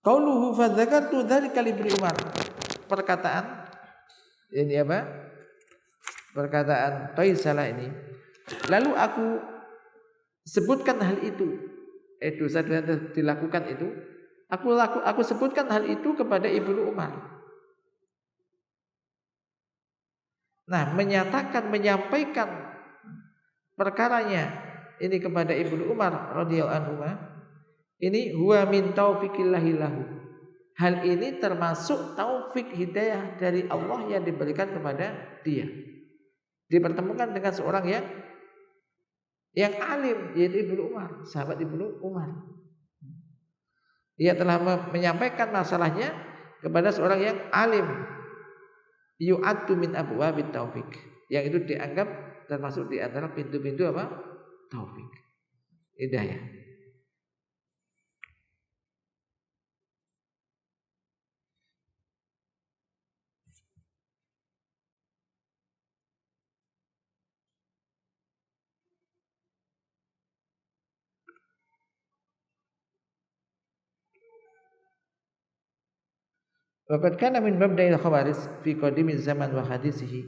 Speaker 2: qauluhu fadzakartu dzalika li Ibnu Umar. Perkataan ini apa? Perkataan Qaisalah ini. Lalu aku sebutkan hal itu. Dosa yang dilakukan itu, aku sebutkan hal itu kepada Ibnu Umar. Nah, menyampaikan perkaranya ini kepada Ibnu Umar radhiyallahu anhu, ini huwa min taufiqillahi lahu. Hal ini termasuk taufik hidayah dari Allah yang diberikan kepada dia. Dipertemukan dengan seorang yang alim, yaitu Ibnu Umar, sahabat Ibnu Umar. Ia telah menyampaikan masalahnya kepada seorang yang alim, yu'addu min abwabit taufik, yang itu dianggap termasuk di antara pintu-pintu apa? Taufik, hidayah. Waqad kana min mabda'il khawaris fi qadimi zaman wa hadisihi.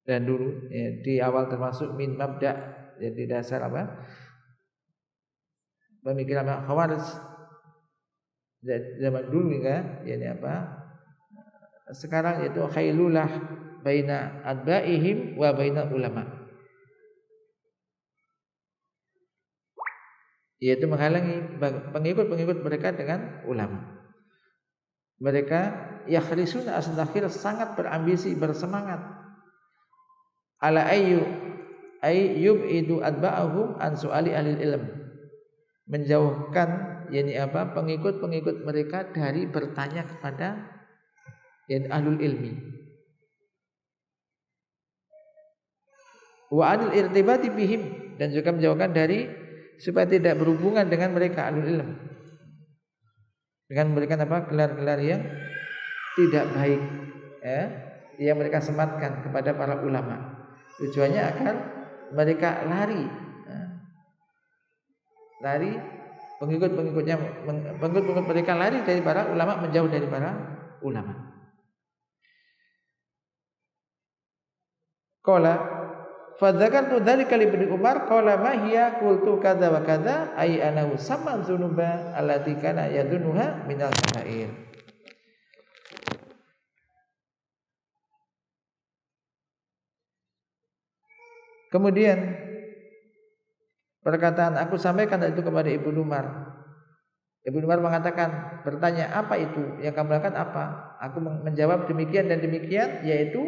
Speaker 2: Dan dulu ya, di awal termasuk min mabda, jadi dasar apa? Pemikiran Khawarij zaman dulu kan, yani apa? Sekarang itu khailulah baina adbaihim wa baina ulama. Yaitu menghalangi pengikut-pengikut mereka dengan ulama. Mereka yakhrisuna asdakhir, sangat berambisi, bersemangat ala yub'idu adba'ahum an su'ali ahli ilm, menjauhkan yani apa pengikut-pengikut mereka dari bertanya kepada yani ahlul ilmi, wa anil irtibati bihim, dan juga menjauhkan dari supaya tidak berhubungan dengan mereka ahlul ilm, dengan memberikan apa gelar-gelar yang tidak baik yang mereka sematkan kepada para ulama. Tujuannya agar mereka lari pengikut mereka lari dari para ulama, menjauh dari para ulama. Qala fadzakartu dzalika li Ibnu Umar qala ma hiya qultu kadza wa kadza ay anahu sama dzunuba allati kana yadunuha minal kabair. Kemudian perkataan aku sampaikan itu kepada Ibnu Umar. Ibnu Umar mengatakan, bertanya, apa itu yang kamu lakukan apa? Aku menjawab demikian dan demikian, yaitu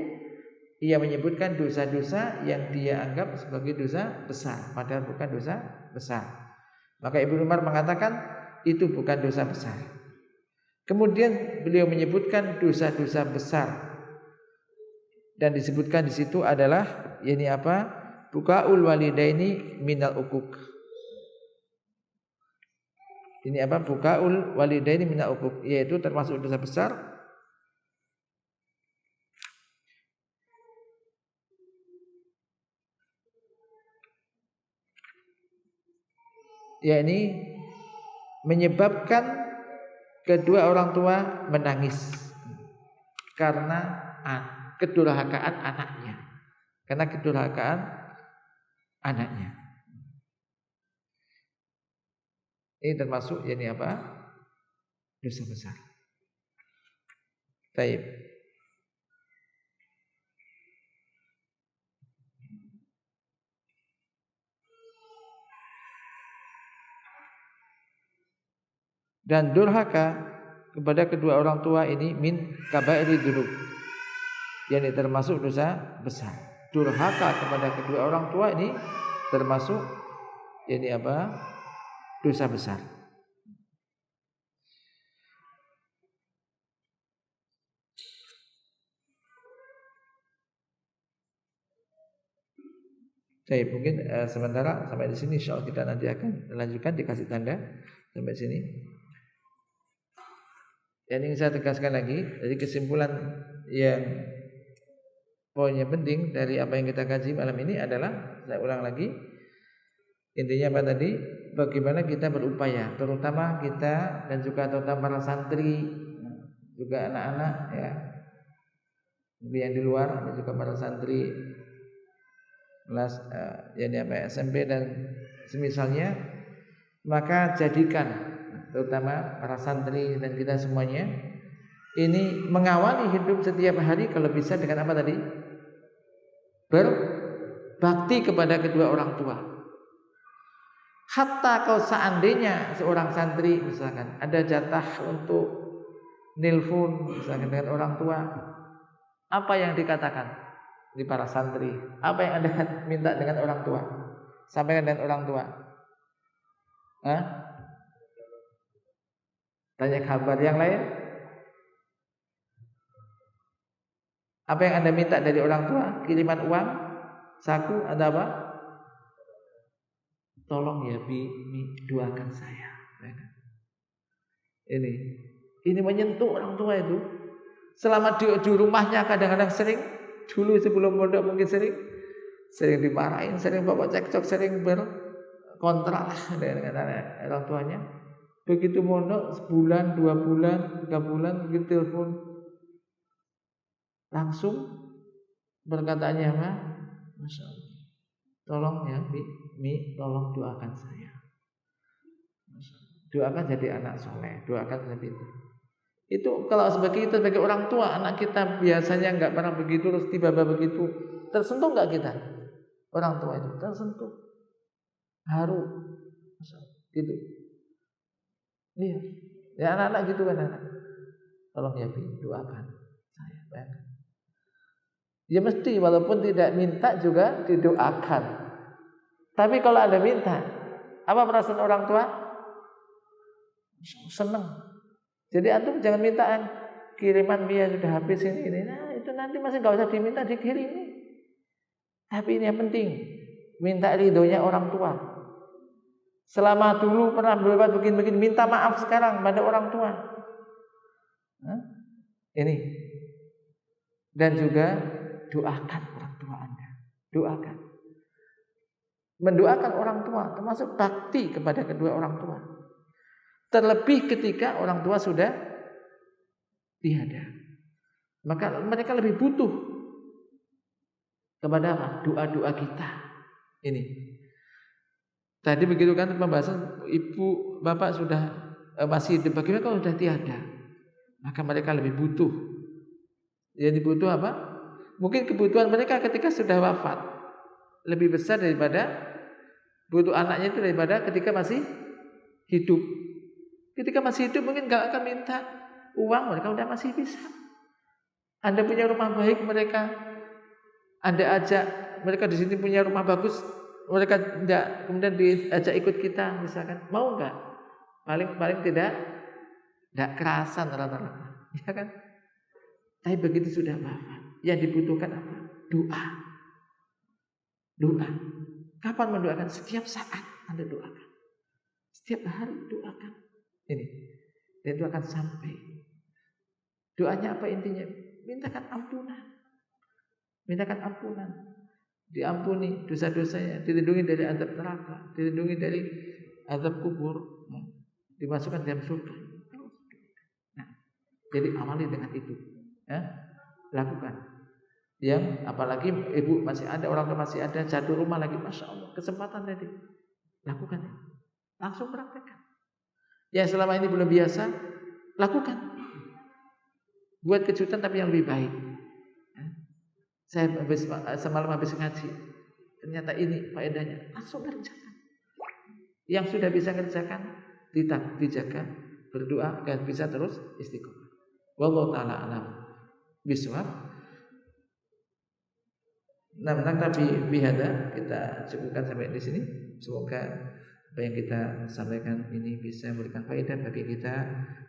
Speaker 2: ia menyebutkan dosa-dosa yang dia anggap sebagai dosa besar, padahal bukan dosa besar. Maka Ibnu Umar mengatakan itu bukan dosa besar. Kemudian beliau menyebutkan dosa-dosa besar, dan disebutkan di situ adalah ini apa? Bukaul walidaini minal ukuk. Ini apa? Bukaul walidaini minal ukuk, yaitu termasuk dosa besar. Yakni menyebabkan kedua orang tua menangis karena kedurhakaan anaknya. Karena kedurhakaan anaknya. Ini termasuk ini apa? Dosa besar. Baik. Dan durhaka kepada kedua orang tua ini min kabairi dzunub, yang termasuk dosa besar. Durhaka kepada kedua orang tua ini termasuk ini apa? Dosa besar. Baik, mungkin sementara sampai di sini, insyaallah kita nanti akan lanjutkan, dikasih tanda sampai sini. Yang ingin saya tegaskan lagi, dari kesimpulan yang poin yang penting dari apa yang kita kaji malam ini adalah, saya ulang lagi, intinya apa tadi? Bagaimana kita berupaya, terutama kita dan juga terutama para santri, juga anak-anak ya, yang di luar, dan juga para santri kelas SMP dan semisalnya, maka jadikan terutama para santri dan kita semuanya ini mengawali hidup setiap hari kalau bisa dengan apa tadi? Berbakti kepada kedua orang tua. Hatta kalau seandainya seorang santri misalkan ada jatah untuk nelpon misalkan dengan orang tua, apa yang dikatakan di para santri? Apa yang Anda minta dengan orang tua? Sampaikan dengan orang tua. Tanya kabar yang lain. Apa yang Anda minta dari orang tua? Kiriman uang, saku, ada apa? Tolong ya Bi, doakan saya. Ini menyentuh orang tua itu. Selama di rumahnya kadang-kadang sering, dulu sebelum pondok mungkin sering dimarahin, sering bawa cekcok, sering berkontra dengan orang tuanya. Begitu mondok sebulan, 2 bulan, 3 bulan, begitu telepon langsung Perkataannya apa? Masya Allah. Tolong ya, Mi, tolong doakan saya. Doakan jadi anak soleh, doakan seperti itu. Itu kalau sebagai orang tua, anak kita biasanya nggak pernah begitu, terus tiba-tiba begitu, tersentuh nggak kita? Orang tua itu tersentuh, haru, gitu. Iya, ya anak-anak gitu kan anak. Tolong ya, doakan saya, bayangkan. Ya mesti walaupun tidak minta juga didoakan. Tapi kalau ada minta, apa perasaan orang tua? Senang. Jadi antum jangan minta kiriman dia sudah habis ini. Nah itu nanti masih nggak usah diminta, dikirimi. Tapi ini yang penting, minta ridhonya orang tua. Selama dulu pernah berbuat begini-begini, minta maaf sekarang pada orang tua. Ini. Dan juga doakan orang tua Anda. Doakan. Mendoakan orang tua termasuk bakti kepada kedua orang tua. Terlebih ketika orang tua sudah tiada. Maka mereka lebih butuh kepada apa? Doa-doa kita. Ini. Tadi begitu kan pembahasan ibu bapak sudah masih hidup, bagaimana kalau sudah tiada? Maka mereka lebih butuh. Jadi butuh apa? Mungkin kebutuhan mereka ketika sudah wafat lebih besar daripada butuh anaknya itu daripada ketika masih hidup. Ketika masih hidup mungkin gak akan minta uang, mereka udah masih bisa. Anda punya rumah baik, mereka Anda ajak mereka di sini punya rumah bagus, mereka tidak kemudian diajak ikut kita misalkan, mau nggak? Paling tidak kerasan rata-rata, ya kan? Tapi begitu sudah wafat, yang dibutuhkan apa? Doa. Doa. Kapan mendoakan? Setiap saat Anda doakan. Setiap hari doakan. Ini, dan itu akan sampai. Doanya apa intinya? Mintakan ampunan. Mintakan ampunan. Diampuni dosa-dosanya, dilindungi dari azab neraka, dilindungi dari azab kubur, dimasukkan dalam surga. Nah, jadi amali dengan itu, ya, lakukan. Yang apalagi ibu masih ada, orang tua masih ada, satu rumah lagi, masya Allah, kesempatan tadi, lakukan, langsung praktekkan. Yang selama ini belum biasa, lakukan. Buat kejutan tapi yang lebih baik. Saya semalam habis ngaji, ternyata ini faedahnya, langsung kerjakan. Yang sudah bisa kerjakan, dijaga, berdoa agar bisa terus istiqomah. Wallahu ta'ala alam bisawab. Nah, tapi bihada kita cukupkan sampai di sini. Semoga apa yang kita sampaikan ini bisa memberikan faedah bagi kita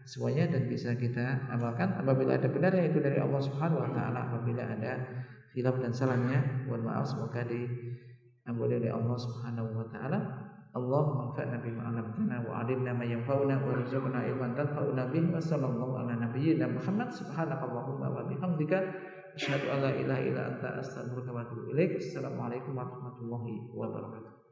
Speaker 2: semuanya dan bisa kita amalkan. Apabila ada benar yang itu dari Allah Subhanahu wa taala, apabila ada khilaf dan salahnya, mohon maaf, semoga diampuni oleh Allah Subhanahu wa taala. Allahumma anfa'na bima 'allamtana wa 'allimna ma yanfa'una wa rzuqna ilman tanfa'una bihi wa sallallahu ala nabiyyina Muhammad subhanakallahumma wa bihamdika asyhadu an la ilaha illa anta astaghfiruka wa atubu ilaik. Assalamualaikum warahmatullahi wabarakatuh.